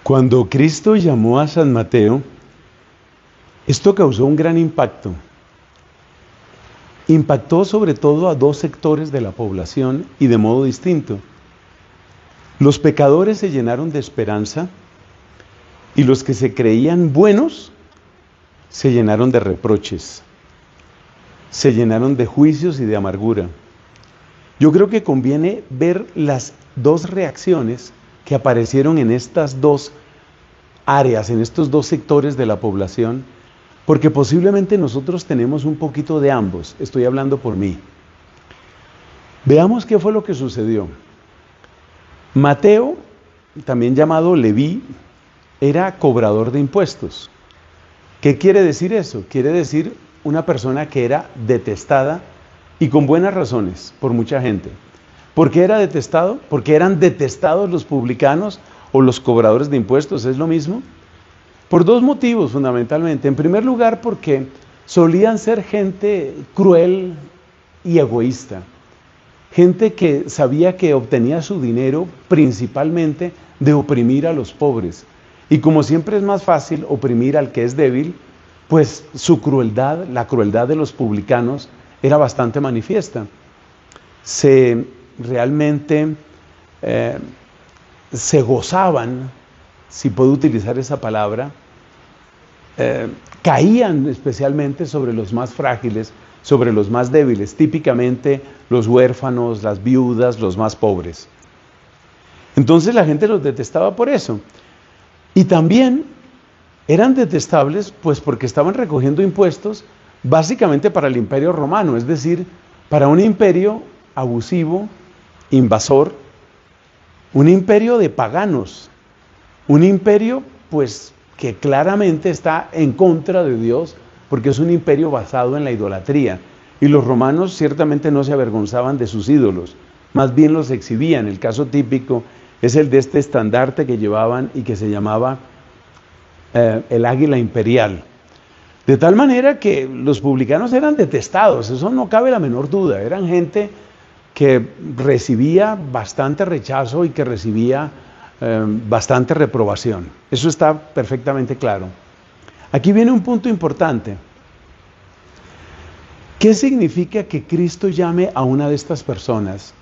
Cuando Cristo llamó a San Mateo, esto causó un gran impacto. Impactó sobre todo a dos sectores de la población y de modo distinto. Los pecadores se llenaron de esperanza y los que se creían buenos se llenaron de reproches, se llenaron de juicios y de amargura. Yo creo que conviene ver las dos reacciones que aparecieron en estas dos áreas, en estos dos sectores de la población, porque posiblemente nosotros tenemos un poquito de ambos. Estoy hablando por mí. Veamos qué fue lo que sucedió. Mateo, también llamado Leví, era cobrador de impuestos. ¿Qué quiere decir eso? Quiere decir una persona que era detestada y con buenas razones por mucha gente. ¿Por qué era detestado? Porque eran detestados los publicanos o los cobradores de impuestos, ¿es lo mismo? Por dos motivos fundamentalmente. En primer lugar, porque solían ser gente cruel y egoísta. Gente que sabía que obtenía su dinero principalmente de oprimir a los pobres. Y como siempre es más fácil oprimir al que es débil, pues su crueldad, la crueldad de los publicanos, era bastante manifiesta. Realmente se gozaban, si puedo utilizar esa palabra, caían especialmente sobre los más frágiles, sobre los más débiles, típicamente los huérfanos, las viudas, los más pobres. Entonces la gente los detestaba por eso. Y también eran detestables pues porque estaban recogiendo impuestos básicamente para el Imperio Romano, es decir, para un imperio abusivo, invasor, un imperio de paganos, un imperio pues que claramente está en contra de Dios porque es un imperio basado en la idolatría. Y los romanos ciertamente no se avergonzaban de sus ídolos, más bien los exhibían. El caso típico es el de este estandarte que llevaban y que se llamaba el águila imperial. De tal manera que los publicanos eran detestados, eso no cabe la menor duda. Eran gente que recibía bastante rechazo y que recibía bastante reprobación. Eso está perfectamente claro. Aquí viene un punto importante. ¿Qué significa que Cristo llame a una de estas personas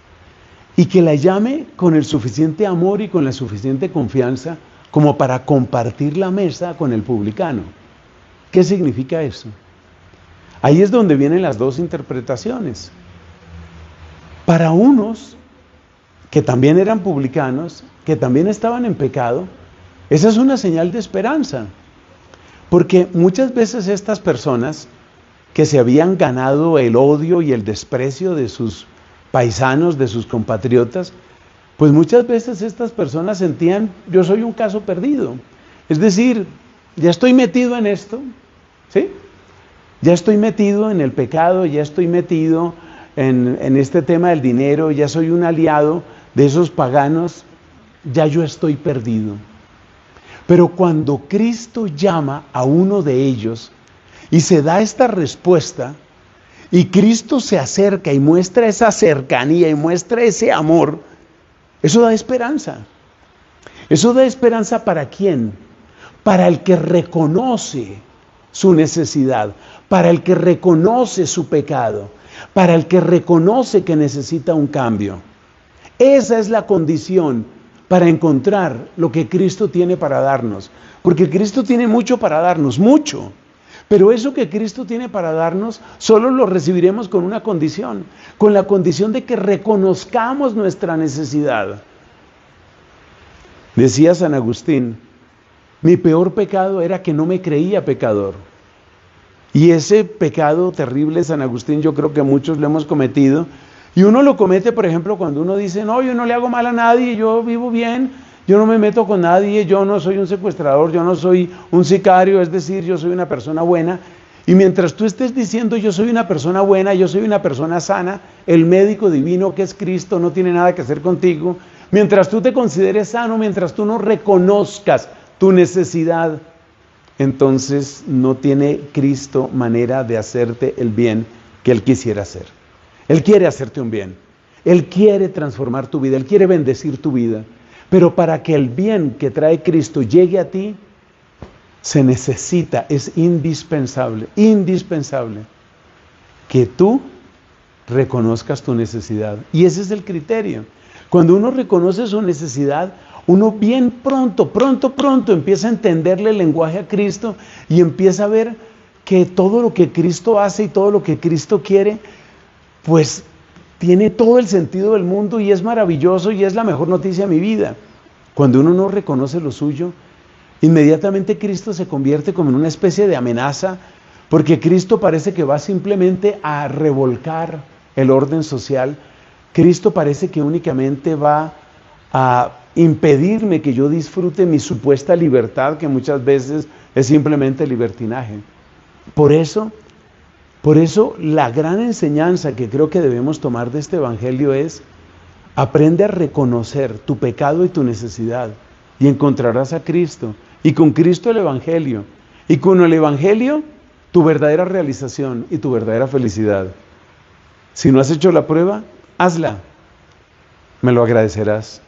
y que la llame con el suficiente amor y con la suficiente confianza como para compartir la mesa con el publicano? ¿Qué significa eso? Ahí es donde vienen las dos interpretaciones. Para unos que también eran publicanos, que también estaban en pecado, esa es una señal de esperanza. Porque muchas veces estas personas que se habían ganado el odio y el desprecio de sus paisanos, de sus compatriotas, pues muchas veces estas personas sentían, yo soy un caso perdido. Es decir, ya estoy metido en esto, ¿sí? Ya estoy metido en el pecado, ya estoy metido en este tema del dinero, ya soy un aliado de esos paganos, ya yo estoy perdido. Pero cuando Cristo llama a uno de ellos y se da esta respuesta, y Cristo se acerca y muestra esa cercanía y muestra ese amor, eso da esperanza. Eso da esperanza ¿para quién? Para el que reconoce su necesidad, para el que reconoce su pecado, para el que reconoce que necesita un cambio. Esa es la condición para encontrar lo que Cristo tiene para darnos. Porque Cristo tiene mucho para darnos, mucho. Pero eso que Cristo tiene para darnos, solo lo recibiremos con una condición, con la condición de que reconozcamos nuestra necesidad. Decía San Agustín, mi peor pecado era que no me creía pecador. Y ese pecado terrible, San Agustín, yo creo que muchos lo hemos cometido. Y uno lo comete, por ejemplo, cuando uno dice, no, yo no le hago mal a nadie, yo vivo bien, yo no me meto con nadie, yo no soy un secuestrador, yo no soy un sicario, es decir, yo soy una persona buena. Y mientras tú estés diciendo, yo soy una persona buena, yo soy una persona sana, el médico divino que es Cristo no tiene nada que hacer contigo. Mientras tú te consideres sano, mientras tú no reconozcas tu necesidad, entonces no tiene Cristo manera de hacerte el bien que Él quisiera hacer. Él quiere hacerte un bien. Él quiere transformar tu vida. Él quiere bendecir tu vida. Pero para que el bien que trae Cristo llegue a ti, se necesita, es indispensable, indispensable, que tú reconozcas tu necesidad. Y ese es el criterio. Cuando uno reconoce su necesidad, uno bien pronto empieza a entenderle el lenguaje a Cristo y empieza a ver que todo lo que Cristo hace y todo lo que Cristo quiere, pues tiene todo el sentido del mundo y es maravilloso y es la mejor noticia de mi vida. Cuando uno no reconoce lo suyo, inmediatamente Cristo se convierte como en una especie de amenaza, porque Cristo parece que va simplemente a revolcar el orden social. Cristo parece que únicamente va a impedirme que yo disfrute mi supuesta libertad, que muchas veces es simplemente libertinaje. Por eso la gran enseñanza que creo que debemos tomar de este evangelio es: aprende a reconocer tu pecado y tu necesidad, y encontrarás a Cristo, y con Cristo el evangelio, y con el evangelio tu verdadera realización y tu verdadera felicidad. Si no has hecho la prueba, hazla, me lo agradecerás.